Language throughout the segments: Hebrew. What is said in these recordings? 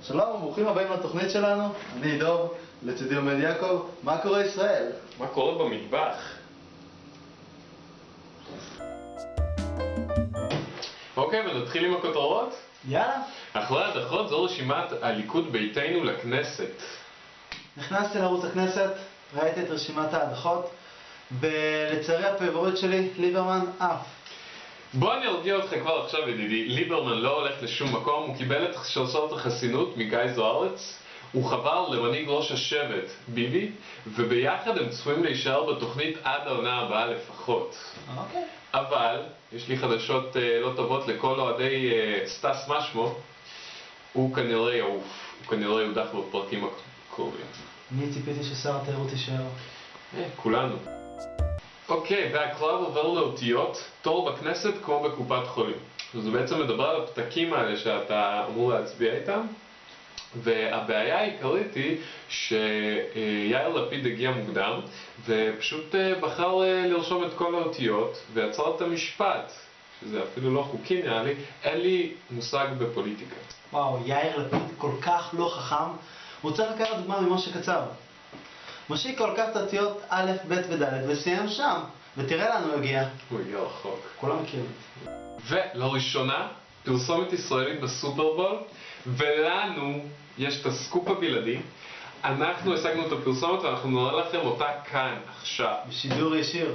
שלום, ברוכים הבאים לתוכנית שלנו. אני דוב, לצידי עומד יעקב. מה קורה ישראל? מה קורה במטבח? אוקיי, ונתחיל עם הכותרות? יאללה. אחרי הדחות זו רשימת הליכוד ביתנו לכנסת. נכנסתי לערוץ הכנסת, ראיתי את רשימת ההדחות, ולצערי הפייבוריט שלי, ליברמן, עף. בוא אני ארגיע אותך כבר עכשיו ידידי, ליברמן לא הולך לשום מקום, הוא קיבל את שרשרת החסינות מגיא זוארץ, הוא חבר למנהיג ראש השבט, ביבי, וביחד הם צפויים להישאר בתוכנית עד העונה הבאה לפחות. אוקיי. אבל, יש לי חדשות לא טובות לכל אוהדי סטס משמו, הוא כנראה יעוף, הוא כנראה יודח בפרקים הקרובים. אני ציפיתי ששר התיירות יישאר. כולנו. אוקיי, והקרב עובר לאותיות, תור בכנסת כמו בקופת חולים. זה בעצם מדבר על הפתקים האלה שאתה אמור להצביע איתם, והבעיה העיקרית היא שיאיר לפיד הגיע מוקדם, ופשוט בחר לרשום את כל האותיות, ויצר את המשפט, שזה אפילו לא חוקי נראה לי, אין לי מושג בפוליטיקה. וואו, יאיר לפיד כל כך לא חכם, הוא צריך לקחת דוגמה ממשה קצב. משה כל כך את האותיות א', ב' וד' וסיים שם, ותראה לנו הגיע. הוא הגיע רחוק. כולם מכירים. ולראשונה, פרסומת ישראלית בסופרבול, ולנו יש את הסקופ הבלעדי. אנחנו השגנו את הפרסומת ואנחנו נראה לכם אותה כאן, עכשיו. בשידור ישיר.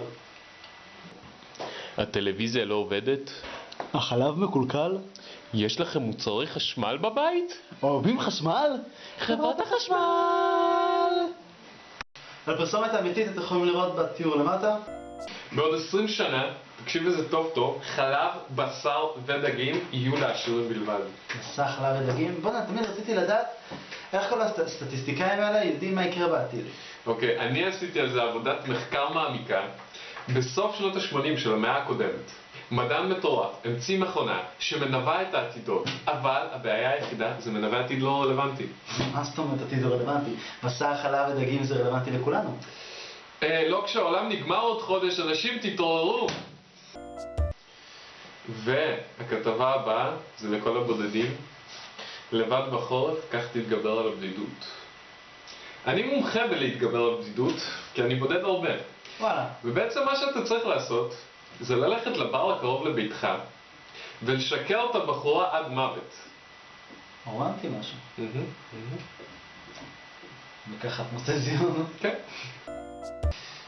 הטלוויזיה לא עובדת? החלב מקולקל? יש לכם מוצרי חשמל בבית? אוהבים חשמל? חברת החשמל! על פרסומת האמיתית אתם יכולים לראות בתיאור למטה. בעוד 20 שנה, תקשיב לזה טוב טוב, חלב, בשר ודגים יהיו לעשירים בלבד. בשר, חלב ודגים? בוא'נה, תמיד רציתי לדעת איך כל הסטטיסטיקאים האלה יודעים מה יקרה בעתיד. אוקיי, אני עשיתי על זה עבודת מחקר מעמיקה בסוף שנות ה-80 של המאה הקודמת. מדען מטורף המציא מכונה שמנבא את העתידות, אבל הבעיה היחידה זה מנבא עתיד לא רלוונטי. מה זאת אומרת עתיד לא רלוונטי? בשר, חלב ודגים זה רלוונטי לכולנו. לא כשהעולם נגמר עוד חודש, אנשים תתעוררו. והכתבה הבאה זה לכל הבודדים. לבד בחורף, כך תתגבר על הבדידות. אני מומחה בלהתגבר על הבדידות, כי אני בודד הרבה. וואלה. ובעצם מה שאתה צריך לעשות זה ללכת לבר הקרוב לביתך ולשקר את הבחורה עד מוות. רומנטי משהו. לקחת מוצא זיון. כן.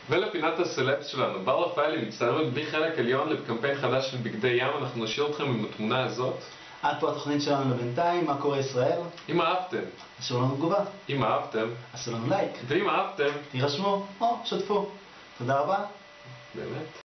ולפינת הסלפס שלנו, בר רפאלי מצטלמת בלי חלק עליון לקמפיין חדש של בגדי ים, אנחנו נשאיר אתכם עם התמונה הזאת. עד פה התוכנית שלנו לבינתיים, מה קורה ישראל? אם אהבתם, עשו לנו תגובה. אם אהבתם, עשו לנו לייק. ואם אהבתם, תירשמו או שתפו. תודה רבה. באמת.